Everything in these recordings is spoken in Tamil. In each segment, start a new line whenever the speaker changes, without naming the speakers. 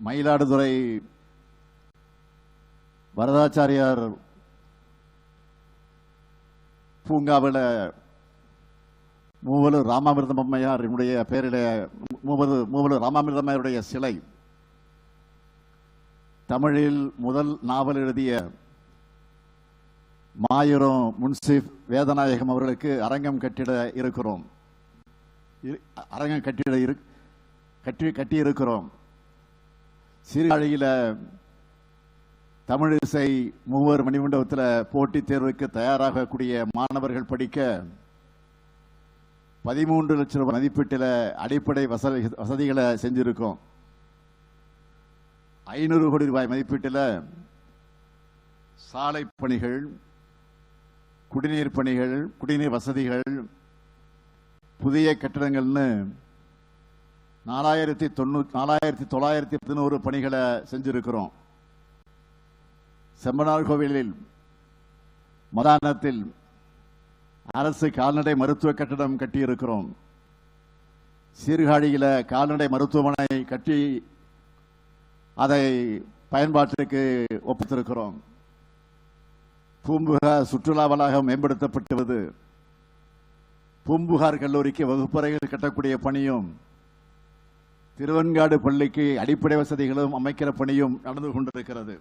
மயிலாடுதுறை வரதாச்சாரியார் பூங்காவில் மூவலூர் ராமாமிர்தம் அம்மையார் என்னுடைய பெயரிலே மூவலூர் ராமாமிர்தம் அம்மையாருடைய சிலை, தமிழில் முதல் நாவல் எழுதிய மாயூரம் முன்சிப் வேதநாயகம் அவர்களுக்கு அரங்கம் கட்டிட இருக்கிறோம். அரங்கம் கட்டி இருக்கிறோம். சீர்காழியில் தமிழிசை மூவர் மணிமண்டபத்தில் போட்டித் தேர்வுக்கு தயாராகக்கூடிய மாணவர்கள் படிக்க 13 லட்சம் ரூபாய் மதிப்பீட்டில் அடிப்படை வசதிகளை செஞ்சிருக்கோம். 500 கோடி ரூபாய் மதிப்பீட்டில் சாலை பணிகள், குடிநீர் பணிகள், குடிநீர் வசதிகள், புதிய கட்டிடங்கள்னு 4911 பணிகளை செஞ்சிருக்கிறோம். செம்பனார் கோவிலில் மதானத்தில் அரசு கால்நடை மருத்துவ கட்டடம் கட்டியிருக்கிறோம். சீர்காழியில் கால்நடை மருத்துவமனை கட்டி அதை பயன்பாட்டிற்கு ஒப்புத்திருக்கிறோம். பூம்புகார் சுற்றுலா வளாகம் மேம்படுத்தப்பட்டுள்ளது. பூம்புகார் கல்லூரிக்கு வகுப்பறைகள் கட்டக்கூடிய பணியும், திருவெண்காடு பள்ளிக்கு அடிப்படை வசதிகளும் அமைக்கிற பணியும் நடந்து கொண்டிருக்கிறது.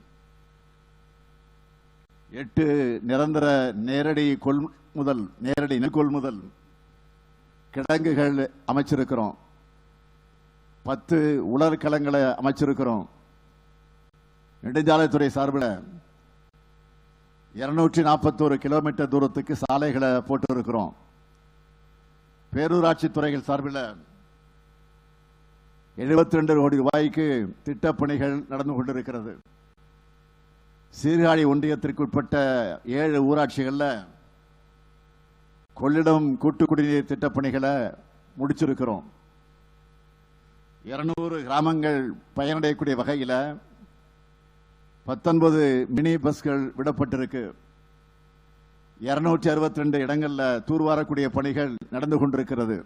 8 நிரந்தர நேரடி நெல் கொள்முதல் கிடங்குகள் அமைச்சிருக்கிறோம். 10 உலர்களங்களை அமைச்சிருக்கிறோம். நெடுஞ்சாலைத்துறை சார்பில் 241 கிலோமீட்டர் தூரத்துக்கு சாலைகளை போட்டு இருக்கிறோம். பேரூராட்சி துறைகள் சார்பில் 72 கோடி ரூபாய்க்கு திட்டப்பணிகள் நடந்து கொண்டிருக்கிறது. சீர்காழி ஒன்றியத்திற்குட்பட்ட 7 ஊராட்சிகளில் கொள்ளிடம் கூட்டு குடிநீர் திட்டப்பணிகளை முடிச்சிருக்கிறோம். 200 கிராமங்கள் பயனடையக்கூடிய வகையில் 19 மினி பஸ்கள் விடப்பட்டிருக்கு. 262 இடங்களில் தூர்வாரக்கூடிய பணிகள் நடந்து கொண்டிருக்கிறது.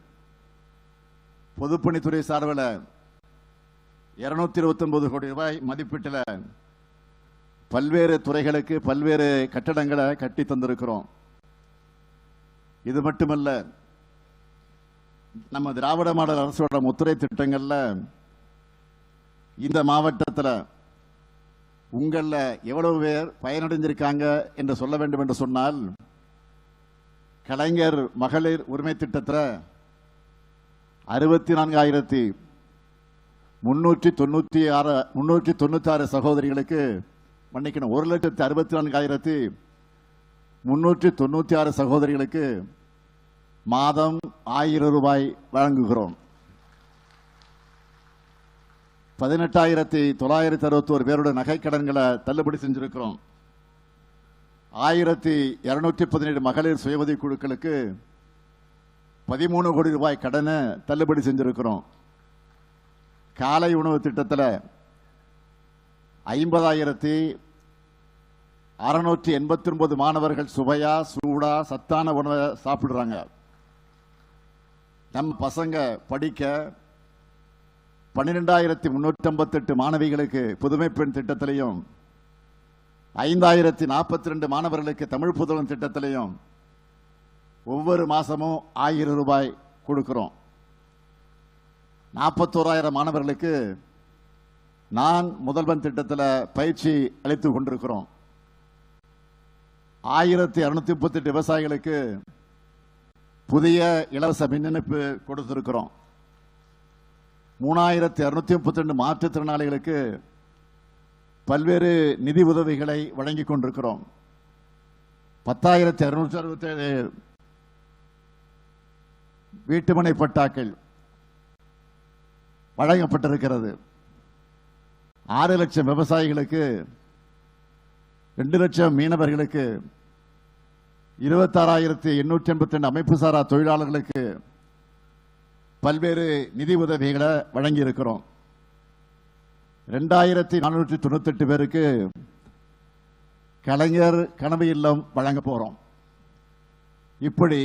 பொதுப்பணித்துறை சார்பில் 229 கோடி ரூபாய் மதிப்பீட்டில் பல்வேறு துறைகளுக்கு பல்வேறு கட்டடங்களை கட்டி தந்திருக்கிறோம். இது மட்டுமல்ல, நம்ம திராவிட மாடல் அரசோட முத்திரை திட்டங்கள்ல இந்த மாவட்டத்தில் உங்களில் எவ்வளவு பேர் பயனடைஞ்சிருக்காங்க என்று சொல்ல வேண்டும் என்று சொன்னால், கலைஞர் மகளிர் உரிமை திட்டத்தில் 64,396 சகோதரிகளுக்கு, மன்னிக்கணும், 1,64,396 சகோதரிகளுக்கு மாதம் 1000 ரூபாய் வழங்குகிறோம். 18,961 பேருடைய நகைக்கடன்களை தள்ளுபடி செஞ்சிருக்கிறோம். 1,217 மகளிர் சுய உதவி குழுக்களுக்கு 13 கோடி ரூபாய் கடனை தள்ளுபடி செஞ்சிருக்கிறோம். காலை உணவு திட்டத்தில் 50,689 மாணவர்கள் சுவையா சூடா சத்தான உணவை சாப்பிடுறாங்க. நம்ம பசங்க படிக்க 12,358 மாணவிகளுக்கு புதுமை பெண் திட்டத்திலையும், 5,042 மாணவர்களுக்கு தமிழ் புதல்வன் திட்டத்திலையும் ஒவ்வொரு மாசமும் 1000 ரூபாய் கொடுக்கிறோம். 41,000 மாணவர்களுக்கு நான் முதல்வன் திட்டத்தில் பயிற்சி அளித்துக் கொண்டிருக்கிறோம். 1,238 விவசாயிகளுக்கு புதிய இலவச மின் இணைப்பு கொடுத்திருக்கிறோம். 3,232 மாற்றுத்திறனாளிகளுக்கு பல்வேறு நிதி உதவிகளை வழங்கிக் கொண்டிருக்கிறோம். 10,267 வீட்டுமனை பட்டாக்கள் வழங்கப்பட்டிருக்கிறது. 6 லட்சம் விவசாயிகளுக்கு, 2 லட்சம் மீனவர்களுக்கு, 26,882 அமைப்புசாரா தொழிலாளர்களுக்கு பல்வேறு நிதி உதவிகளை வழங்கி இருக்கிறோம். 2,498 பேருக்கு கலைஞர் கனவு இல்லம் வழங்க போறோம். இப்படி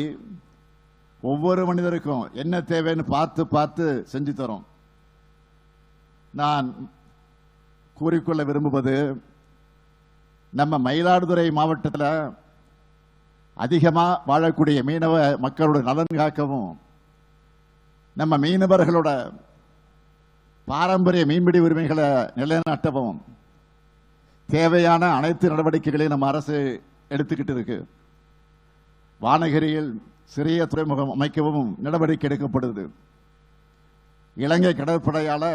ஒவ்வொரு மனிதருக்கும் என்ன தேவைன்னு பார்த்து செஞ்சு தரோம். நான் கூறிக்கொள்ள விரும்புவது, நம்ம மயிலாடுதுறை மாவட்டத்தில் அதிகமாக வாழக்கூடிய மீனவ மக்களோட நலன் காக்கவும், நம்ம மீனவர்களோட பாரம்பரிய மீன்பிடி உரிமைகளை நிலைநாட்டவும் தேவையான அனைத்து நடவடிக்கைகளையும் நம்ம அரசு எடுத்துக்கிட்டு இருக்கு. வானகிரியில் சிறிய துறைமுகம் அமைக்கவும் நடவடிக்கை எடுக்கப்படுது. இலங்கை கடற்படையால்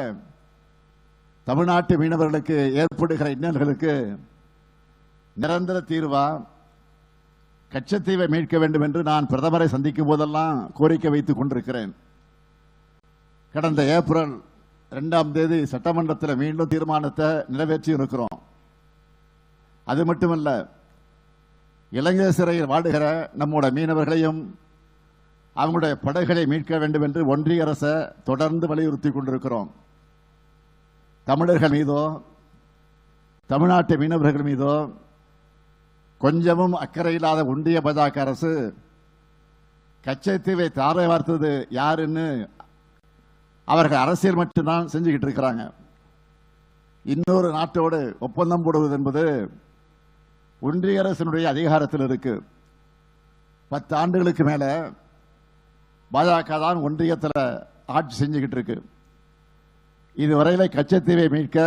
தமிழ்நாட்டு மீனவர்களுக்கு ஏற்படுகிற இன்னல்களுக்கு நிரந்தர தீர்வா கச்சத்தீவை மீட்க வேண்டும் என்று நான் பிரதமரை சந்திக்கும் போதெல்லாம் கோரிக்கை வைத்துக் கொண்டிருக்கிறேன். கடந்த ஏப்ரல் 2ஆம் தேதி சட்டமன்றத்தில் மீண்டும் தீர்மானத்தை நிறைவேற்றி இருக்கிறோம். அது மட்டுமல்ல, இலங்கை சிறையில் வாடுகிற நம்முடைய மீனவர்களையும் அவங்களுடைய படகுகளை மீட்க வேண்டும் என்று ஒன்றிய அரசை தொடர்ந்து வலியுறுத்தி கொண்டிருக்கிறோம். தமிழர்கள் மீதோ தமிழ்நாட்டு மீனவர்கள் மீதோ கொஞ்சமும் அக்கறை இல்லாத ஒன்றிய பாஜக அரசு கச்சத்தீவை தாரை வார்த்தது யாருன்னு அவர்கள் அரசியல் மட்டும்தான் செஞ்சுக்கிட்டு இருக்கிறாங்க. இன்னொரு நாட்டோடு ஒப்பந்தம் போடுவது என்பது ஒன்றிய அரசினுடைய அதிகாரத்தில் இருக்கு. 10 ஆண்டுகளுக்கு மேல பாஜக தான் ஒன்றியத்தில் ஆட்சி செஞ்சுக்கிட்டு இருக்கு. இதுவரையில கச்சத்தீவை மீட்க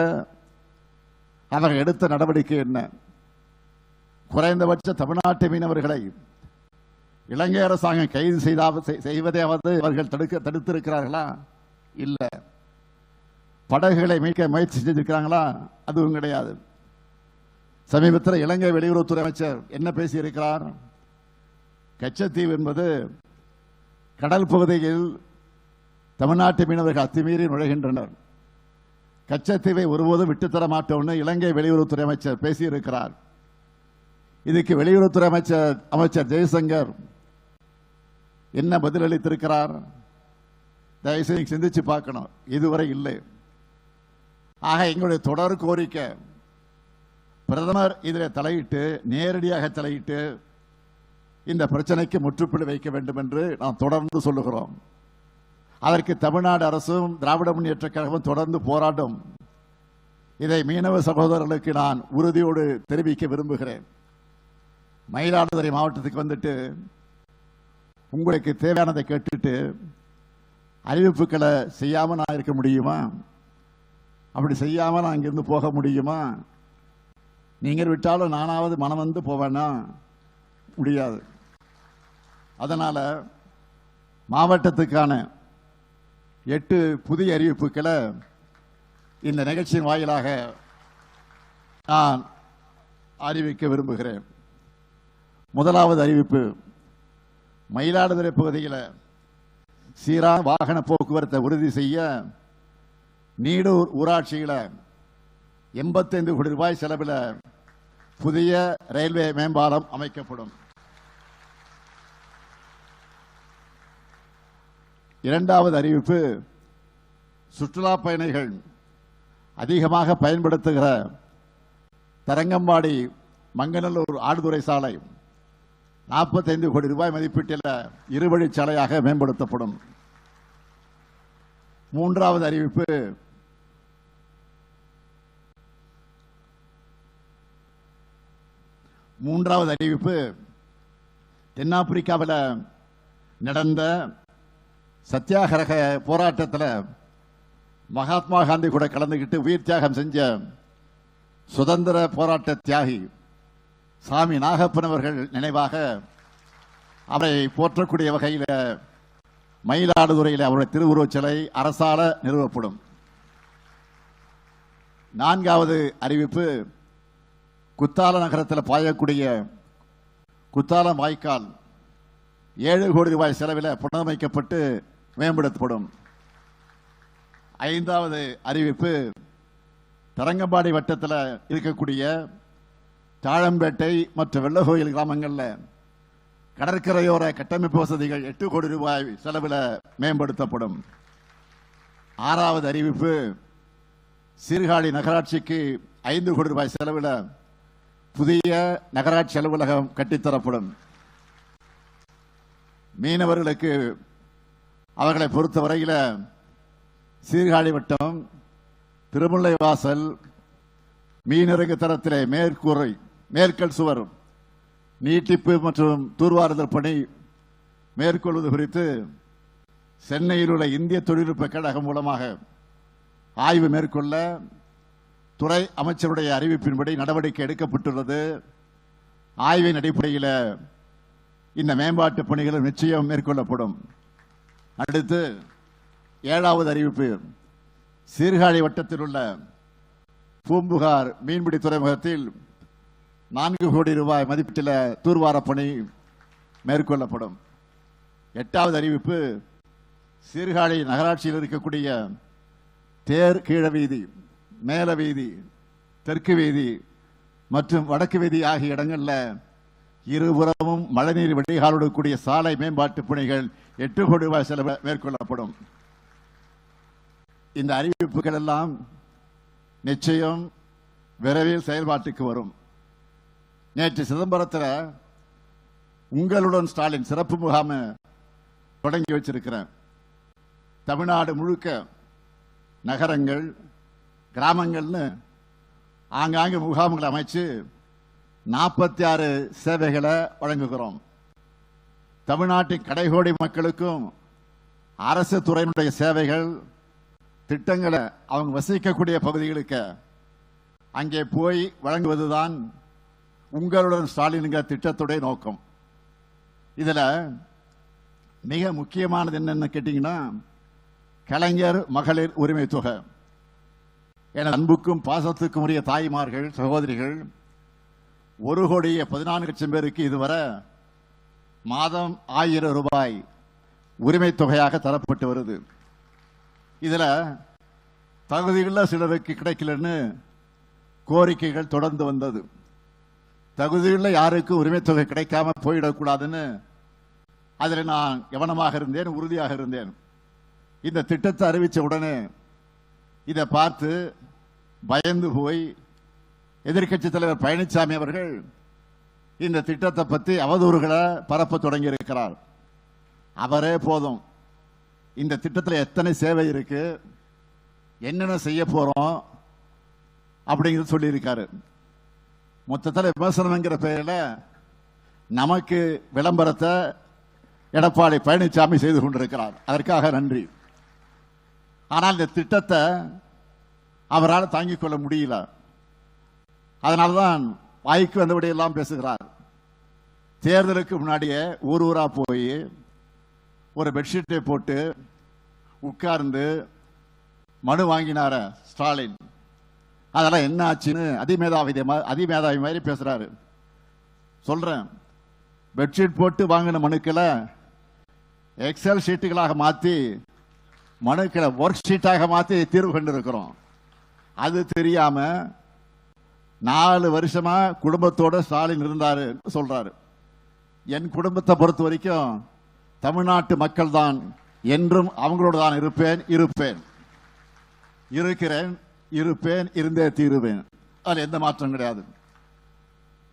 அவர்கள் எடுத்த நடவடிக்கை என்ன? குறைந்தபட்ச தமிழ்நாட்டு மீனவர்களை இலங்கை அரசாங்கம் கைது செய்வதையாவது அவர்கள் தடுத்திருக்கிறார்களா? இல்ல. படகுகளை மீட்க முயற்சி செஞ்சிருக்கிறாங்களா? அதுவும் கிடையாது. சமீபத்தில் இலங்கை வெளியுறவுத்துறை அமைச்சர் என்ன பேசியிருக்கிறார்? கச்சத்தீவு என்பது கடல் பகுதியில் தமிழ்நாட்டு மீனவர்கள் அத்துமீறி நுழைகின்றனர். கச்சத்தீவை ஒருபோதும் விட்டுத்தர மாட்டோம்னு இலங்கை வெளியுறவுத்துறை அமைச்சர் பேசியிருக்கிறார். இதுக்கு வெளியுறவுத்துறை அமைச்சர் ஜெய்சங்கர் என்ன பதிலளித்திருக்கிறார்? தயவுசெய்து சிந்திச்சு பார்க்கணும். இதுவரை இல்லை. ஆக எங்களுடைய தொடர் கோரிக்கை, பிரதமர் இதில் தலையிட்டு நேரடியாக தலையிட்டு இந்த பிரச்சனைக்கு முற்றுப்புள்ளி வைக்க வேண்டும் என்று நாம் தொடர்ந்து சொல்லுகிறோம். அதற்கு தமிழ்நாடு அரசும் திராவிட முன்னேற்ற கழகமும் தொடர்ந்து போராடும். இதை மீனவ சகோதரர்களுக்கு நான் உறுதியோடு தெரிவிக்க விரும்புகிறேன். மயிலாடுதுறை மாவட்டத்துக்கு வந்துட்டு உங்களுக்கு தேவையானதை கேட்டுட்டு அறிவிப்புகளை செய்யாம நான் இருக்க முடியுமா? அப்படி செய்யாம நான் இங்கிருந்து போக முடியுமா? நீங்கள் விட்டாலும் நானாவது மனம் வந்து போவேன்னா முடியாது. அதனால மாவட்டத்துக்கான 8 புதிய அறிவிப்புகளை இந்த நிகழ்ச்சியின் வாயிலாக நான் அறிவிக்க விரும்புகிறேன். முதலாவது அறிவிப்பு, மயிலாடுதுறை பகுதியில் சீரா வாகன போக்குவரத்தை உறுதி செய்ய நீடூர் ஊராட்சியில் 85 கோடி ரூபாய் செலவில் புதிய ரயில்வே மேம்பாலம் அமைக்கப்படும். இரண்டாவது அறிவிப்பு, சுற்றுலா பயணிகள் அதிகமாக பயன்படுத்துகிற தரங்கம்பாடி மங்கநல்லூர் ஆடுதுறை சாலை 45 கோடி ரூபாய் மதிப்பீட்டில் இருவழிச்சாலையாக மேம்படுத்தப்படும். மூன்றாவது அறிவிப்பு, தென்னாப்பிரிக்காவில் நடந்த சத்தியாகிரக போராட்டத்தில் மகாத்மா காந்தி கூட கலந்துகிட்டு உயிர் தியாகம் செஞ்ச சுதந்திர போராட்ட தியாகி சாமி நாகப்பன் அவர்கள் நினைவாக அவரை போற்றக்கூடிய வகையில் மயிலாடுதுறையில் அவருடைய திருவுருவச் சிலை அரசால நிறுவப்படும். நான்காவது அறிவிப்பு, குத்தால நகரத்தில் பாயக்கூடிய குத்தாலம் வாய்க்கால் 7 கோடி ரூபாய் செலவில் புனரமைக்கப்பட்டு மேம்படுத்தப்படும். ஐந்தாவது அறிவிப்பு, தரங்கம்பாடி வட்டத்தில் இருக்கக்கூடிய தாழம்பேட்டை மற்றும் வெள்ளகோயில் கிராமங்களில் கடற்கரையோர கட்டமைப்பு வசதிகள் 8 கோடி ரூபாய் செலவில் மேம்படுத்தப்படும். ஆறாவது அறிவிப்பு, சீர்காழி நகராட்சிக்கு 5 கோடி ரூபாய் செலவில் புதிய நகராட்சி அலுவலகம் கட்டித்தரப்படும். மீனவர்களுக்கு அவர்களை பொறுத்தவரையில் சீர்காழி வட்டம், திருமுல்லை வாசல், மீனிறங்கு தரத்திலே மேற்கூரை மேற்கல் சுவர் நீட்டிப்பு மற்றும் தூர்வாறுதல் பணி மேற்கொள்வது குறித்து சென்னையில் உள்ள இந்திய தொழில்நுட்ப கழகம் மூலமாக ஆய்வு மேற்கொள்ள துறை அமைச்சருடைய அறிவிப்பின்படி நடவடிக்கை எடுக்கப்பட்டுள்ளது. ஆய்வின் அடிப்படையில் இந்த மேம்பாட்டு பணிகள் நிச்சயம் மேற்கொள்ளப்படும். அடுத்து 7வது அறிவிப்பு, சீர்காழி வட்டத்தில் உள்ள பூம்புகார் மீன்பிடி துறைமுகத்தில் 4 கோடி ரூபாய் மதிப்பீட்டில் தூர்வார பணி மேற்கொள்ளப்படும். 8வது அறிவிப்பு, சீர்காழி நகராட்சியில் இருக்கக்கூடிய தேர் கீழ வீதி, மேல வீதி, தெற்கு வீதி மற்றும் வடக்கு வீதி ஆகிய இடங்களில் இருபுறமும் மழைநீர் வடிகாலோடு கூடிய சாலை மேம்பாட்டு பணிகள் 8 கோடி ரூபாய் செலவு மேற்கொள்ளப்படும். இந்த அறிவிப்புகள் எல்லாம் நிச்சயம் விரைவில் செயல்பாட்டுக்கு வரும். நேற்று சிதம்பரத்தில் உங்களுடன் ஸ்டாலின் சிறப்பு முகாம் தொடங்கி வச்சிருக்கிறேன். தமிழ்நாடு முழுக்க நகரங்கள் கிராமங்கள்னு ஆங்காங்கு முகாம்களை அமைச்சு 46 சேவைகளை வழங்குகிறோம். தமிழ்நாட்டின் கடைகோடி மக்களுக்கும் அரசு துறையினுடைய சேவைகள் திட்டங்களை அவங்க வசிக்கக்கூடிய பகுதிகளுக்கு அங்கே போய் வழங்குவதுதான் உங்களுடன் ஸ்டாலின்கிற திட்டத்துடைய நோக்கம். இதுல மிக முக்கியமானது என்னன்னு கேட்டீங்கன்னா, கலைஞர் மகளிர் உரிமை தொகை. என அன்புக்கும் பாசத்துக்கும் உரிய தாய்மார்கள் சகோதரிகள் 1,14,00,000 பேருக்கு இதுவரை மாதம் 1000 ரூபாய் உரிமை தொகையாக தரப்பட்டு வருது. இதுல தகுதியுள்ள சிலருக்கு கிடைக்கலன்னு கோரிக்கைகள் தொடர்ந்து வந்தது. தகுதியுள்ள யாருக்கு உரிமை தொகை கிடைக்காம போயிடக்கூடாதுன்னு அதில் நான் கவனமாக இருந்தேன், உறுதியாக இருந்தேன். இந்த திட்டத்தை அறிவித்த உடனே இதை பார்த்து பயந்து போய் எதிர்க்கட்சி தலைவர் பழனிசாமி அவர்கள் இந்த திட்டத்தை பற்றி அவதூறுகளை பரப்ப தொடங்கி இருக்கிறார். அவரே போதும், இந்த திட்டத்தில் எத்தனை சேவை இருக்கு, என்னென்ன செய்ய போறோம் அப்படிங்கிறது சொல்லியிருக்காரு. மொத்தத்தில் விமர்சனம்ங்கிற பெயரில் நமக்கு விளம்பரத்தை எடப்பாடி பழனிசாமி செய்து கொண்டிருக்கிறார். அதற்காக நன்றி. ஆனால் இந்த திட்டத்தை அவரால் தாங்கிக் கொள்ள முடியல. அதனால்தான் வாய்க்கு வந்தபடியெல்லாம் பேசுகிறார். தேர்தலுக்கு முன்னாடியே ஊரா போய் ஒரு பெட்ஷீட்டை போட்டு உட்கார்ந்து மனு வாங்கினார ஸ்டாலின். அதெல்லாம் என்ன ஆச்சுன்னு அதிமேதாவி மாதிரி பேசுறாரு. சொல்றேன், பெட்ஷீட் போட்டு வாங்கின மனுக்களை எக்ஸல் ஷீட்டுகளாக மாற்றி மனுக்களை ஒர்க் ஷீட்டாக மாற்றி தீர்வு கண்டிருக்கிறோம். அது தெரியாம 4 வருஷமா குடும்பத்தோட ஸ்டாலின் இருந்தாரு சொல்றாரு. என் குடும்பத்தை பொறுத்த வரைக்கும் தமிழ்நாட்டு மக்கள் தான் என்றும் அவங்களோட தான் இருக்கிறேன், இருப்பேன், இருந்தே தீருவேன். அதில் எந்த மாற்றம் கிடையாது.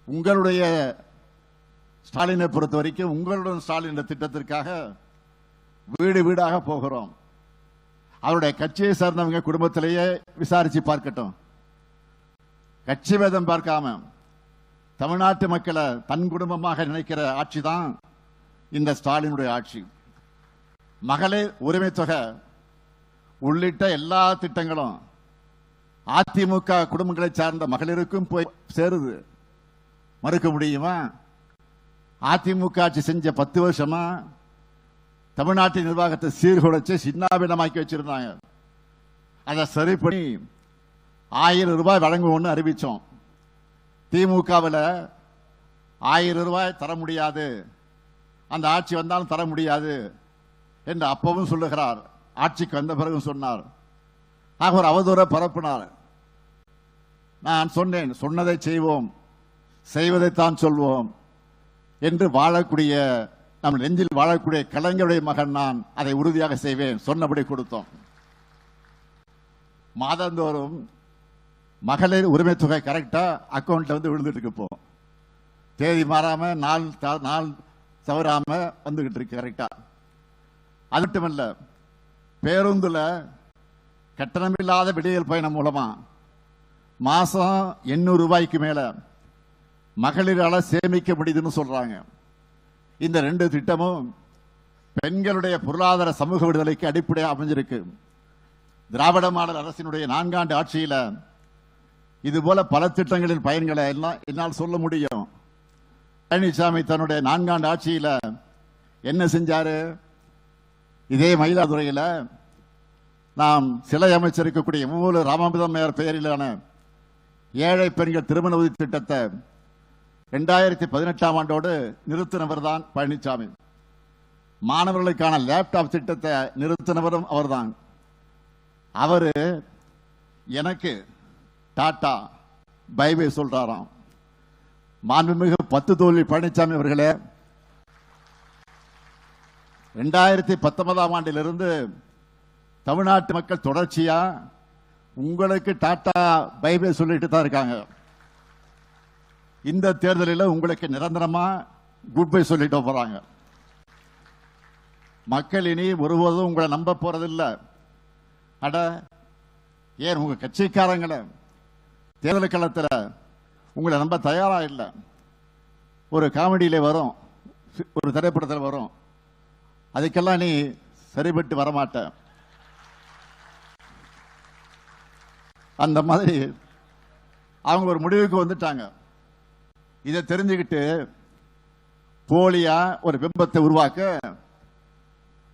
உங்களுடைய ஸ்டாலினை பொறுத்த வரைக்கும் உங்களுடன் ஸ்டாலின் திட்டத்திற்காக வீடு வீடாக போகிறோம். அவருடைய கட்சியை சார்ந்தவங்க குடும்பத்திலேயே விசாரிச்சு பார்க்கட்டும். கட்சி பேதம் பார்க்காம தமிழ்நாட்டு மக்களை தன் குடும்பமாக நினைக்கிற ஆட்சி தான் இந்த ஸ்டாலினுடைய ஆட்சி. மகளிர் உரிமை தொகை உள்ளிட்ட எல்லா திட்டங்களும் அதிமுக குடும்பங்களை சார்ந்த மகளிருக்கும் போய் சேருது. மறுக்க முடியுமா? அதிமுக ஆட்சி செஞ்ச 10 வருஷமா தமிழ்நாட்டின் நிர்வாகத்தை சீர்குலைச்சு சின்னாபின்னமாக்கி வச்சிருந்தாங்க. அதை சரி பண்ணி 1000 ரூபாய் வழங்குவோம்னு அறிவிச்சோம். திமுகவில் 1000 ரூபாய் தர முடியாது, அந்த ஆட்சி வந்தாலும் தர முடியாது என்று அப்பவும் சொல்லுகிறார். ஆட்சிக்கு வந்த பிறகு சொன்னார். அவர் அவதூற பரப்பினார். நான் சொன்னேன், சொன்னதை செய்வோம், செய்வதைத்தான் சொல்வோம் என்று வாழக்கூடிய நம் நெஞ்சில் வாழக்கூடிய கலைஞருடைய மகன் நான். அதை உறுதியாக செய்வேன், சொன்னபடி கொடுத்தோம். மாதந்தோறும் மகளிர் உரிமை தொகை கரெக்டா அக்கௌண்ட்ல வந்து விழுந்துட்டு இருக்கு. தேதி மாறாம நாள் தவறாம வந்துகிட்டு இருக்கு கரெக்டா. அது மட்டுமல்ல, பேருந்துல கட்டணமில்லாத விடியல் பயணம் மூலமா மாசம் 800 ரூபாய்க்கு மேல மகளிரால சேமிக்க முடியுதுன்னு சொல்றாங்க. இந்த 2 திட்டமும் பெண்களுடைய பொருளாதார சமூக விடுதலைக்கு அடிப்படையாக அமைஞ்சிருக்கு. திராவிட மாடல் அரசினுடைய 4 ஆண்டு ஆட்சியில இது போல பல திட்டங்களின் பயன்களை எல்லாம் என்னால் சொல்ல முடியும். பழனிசாமி தன்னுடைய 4 ஆண்டு ஆட்சியில என்ன செஞ்சாரு? இதே மயிலாடுதுறையில் நாம் சிலை அமைச்சிருக்கக்கூடிய மூல ராமாமிர்தம் பெயரிலான ஏழை பெண்கள் திருமண உதவி திட்டத்தை 2018ஆம் ஆண்டோடு நிறுத்தினவர் தான் பழனிசாமி. மாணவர்களுக்கான லேப்டாப் திட்டத்தை நிறுத்தினவரும் அவர்தான். அவரு எனக்கு டாடா பை பை சொல்றாராம். மாண்புமிகு 10 தோல்வி பழனிசாமி அவர்களே, 2019ஆம் ஆண்டிலிருந்து தமிழ்நாட்டு மக்கள் தொடர்ச்சியா உங்களுக்கு டாடா பை பை சொல்லிட்டு தான் இருக்காங்க. இந்த தேர்தலில் உங்களுக்கு நிரந்தரமா குட் பை சொல்லிட்டு போறாங்க. மக்கள் இனி ஒருபோதும் உங்களை நம்ப போறதில்லை. அட ஏன் உங்க கட்சிக்காரங்களை தேர்தல் களத்தில் உங்களை நம்ப தயாரா இல்லை. ஒரு காமெடியில வரும், ஒரு திரைப்படத்தில் வரும், அதுக்கெல்லாம் நீ சரிபட்டு வரமாட்ட. அந்த மாதிரி அவங்க ஒரு முடிவுக்கு வந்துட்டாங்க. இதை தெரிஞ்சுக்கிட்டு போலியா ஒரு பிம்பத்தை உருவாக்க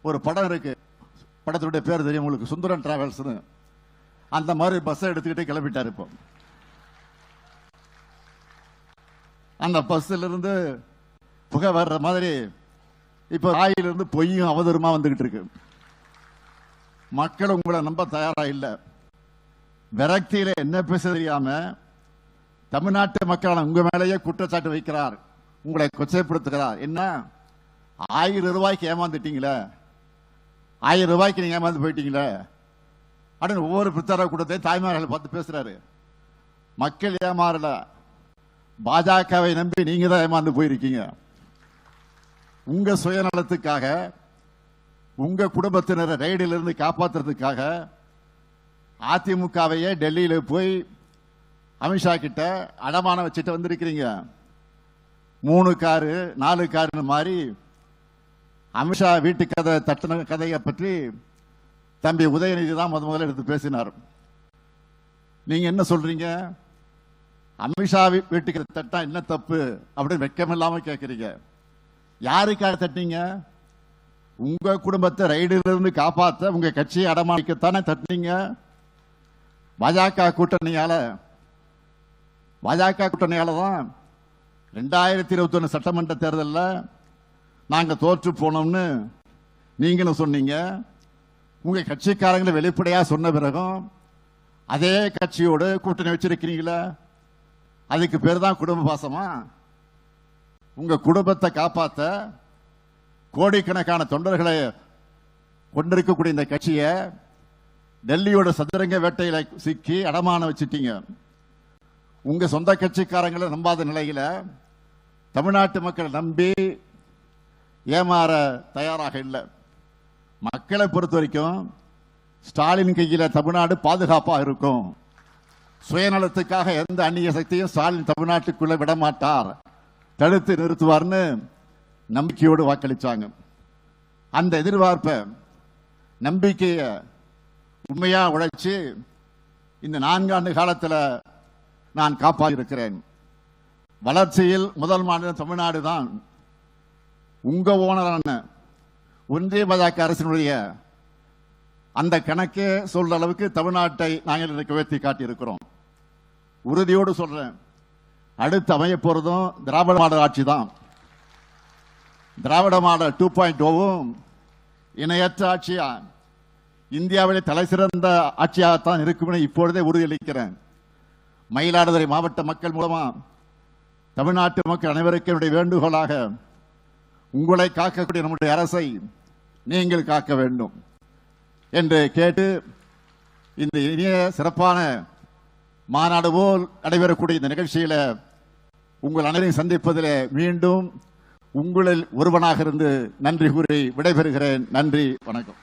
ஒரு படம் இருக்கு. படத்துடைய பேர் தெரியும் உங்களுக்கு, சுந்தரன் டிராவல்ஸ். அந்த மாதிரி பஸ்ஸை எடுத்துக்கிட்டு கிளம்பிட்டார். இப்போ அந்த பஸ்ல இருந்து புகை வர்ற மாதிரி இப்ப ராயிலிருந்து பொய்யும் அவதூறுமா வந்துகிட்டு இருக்கு. மக்கள் உங்களை நம்ப தயாரா இல்லை. விரக்தியில என்ன பேச தெரியாம தமிழ்நாட்டு மக்களான உங்க மேலேயே குற்றச்சாட்டு வைக்கிறார், உங்களை கொச்சைப்படுத்துகிறார். என்ன 1000 ரூபாய்க்கு ஏமாந்துட்டீங்களே, 1000 ரூபாய்க்கு நீங்க ஏமாந்து போயிட்டீங்களே அப்படின்னு ஒவ்வொரு பிரச்சார கூட்டத்தையும் தாய்மார்களை பார்த்து பேசுறாரு. மக்கள் ஏமாறல, பாஜகவை நம்பி நீங்க தான் ஏமாந்து போயிருக்கீங்க. உங்க சுயநலத்துக்காக, உங்க குடும்பத்தினரை ரைடில் இருந்து காப்பாற்றுறதுக்காக அதிமுகவையே டெல்லியில போய் அமித்ஷா கிட்ட அடமானம் வச்சுட்டு வந்திருக்கிறீங்க. 3 காரு 4 காருன்னு மாதிரி அமித்ஷா வீட்டு கதை தட்டின கதையை பற்றி தம்பி உதயநிதி தான் முதல்ல எடுத்து பேசினார். நீங்க என்ன சொல்றீங்க? அமித்ஷா வீட்டுக்கு தட்டா என்ன தப்பு அப்படின்னு வெக்கம் இல்லாம கேட்கறீங்க. யாருக்காக தட்டினீங்க? உங்க குடும்பத்தை ரைடில் இருந்து காப்பாற்ற உங்க கட்சியை அடமானிக்கத்தானே தட்டினீங்க. பாஜக கூட்டணியால தான் 2021 சட்டமன்ற தேர்தலில் நாங்க தோற்று போனோம்னு நீங்களும் சொன்னீங்க. உங்க கட்சிக்காரங்களை வெளிப்படையா சொன்ன பிறகும் அதே கட்சியோடு கூட்டணி வச்சிருக்கிறீங்களா? அதுக்கு பேர் தான் குடும்ப பாசமா? உங்க குடும்பத்தை காப்பாற்ற கோடிக்கணக்கான தொண்டர்களை கொண்டிருக்கக்கூடிய இந்த கட்சியை டெல்லியோட சதுரங்க வேட்டையில சிக்கி அடமானம் வச்சிட்டீங்க. உங்க சொந்த கட்சிக்காரங்களை நம்பாத நிலையில தமிழ்நாட்டு மக்கள் நம்பி ஏமாற தயாராக இல்லை. மக்களை பொறுத்த வரைக்கும் ஸ்டாலின் கையில தமிழ்நாடு பாதுகாப்பா இருக்கும். சுயநலத்துக்காக எந்த அந்நிய சக்தியும் ஸ்டாலின் தமிழ்நாட்டுக்குள்ள விடமாட்டார், தடுத்து நிறுத்துவார்னு நம்பிக்கையோடு வாக்களிச்சாங்க. அந்த எதிர்பார்ப்ப நம்பிக்கைய உண்மையா உழைச்சு இந்த 4 ஆண்டு காலத்தில் நான் காப்பாற்றிருக்கிறேன். வளர்ச்சியில் முதல் மாநிலம் தமிழ்நாடு தான். உங்க ஓனரான ஒன்றிய பாஜக அரசினுடைய அந்த கணக்கே சொல்ற அளவுக்கு தமிழ்நாட்டை நாங்கள் இன்னைக்கு உயர்த்தி காட்டியிருக்கிறோம். உறுதியோடு சொல்றேன், அடுத்து அமைய போறதும் திராவிட மாடல் ஆட்சி தான். திராவிட மாடல் 2.0வும் இணையற்ற ஆட்சியா, இந்தியாவிலே தலை சிறந்த ஆட்சியாகத்தான் இருக்கும்னு இப்பொழுதே உறுதியளிக்கிறேன். மயிலாடுதுறை மாவட்ட மக்கள் மூலமா தமிழ்நாட்டு மக்கள் அனைவருக்கும் என்னுடைய வேண்டுகோளாக, உங்களை காக்கக்கூடிய நம்முடைய அரசை நீங்கள் காக்க வேண்டும் என்று கேட்டு, இந்த இனிய சிறப்பான மாநாடு போல் நடைபெறக்கூடிய இந்த நிகழ்ச்சியில உங்கள் அனைவரையும் சந்திப்பதில் மீண்டும் உங்களில் ஒருவனாக இருந்து நன்றி கூறி விடைபெறுகிறேன். நன்றி, வணக்கம்.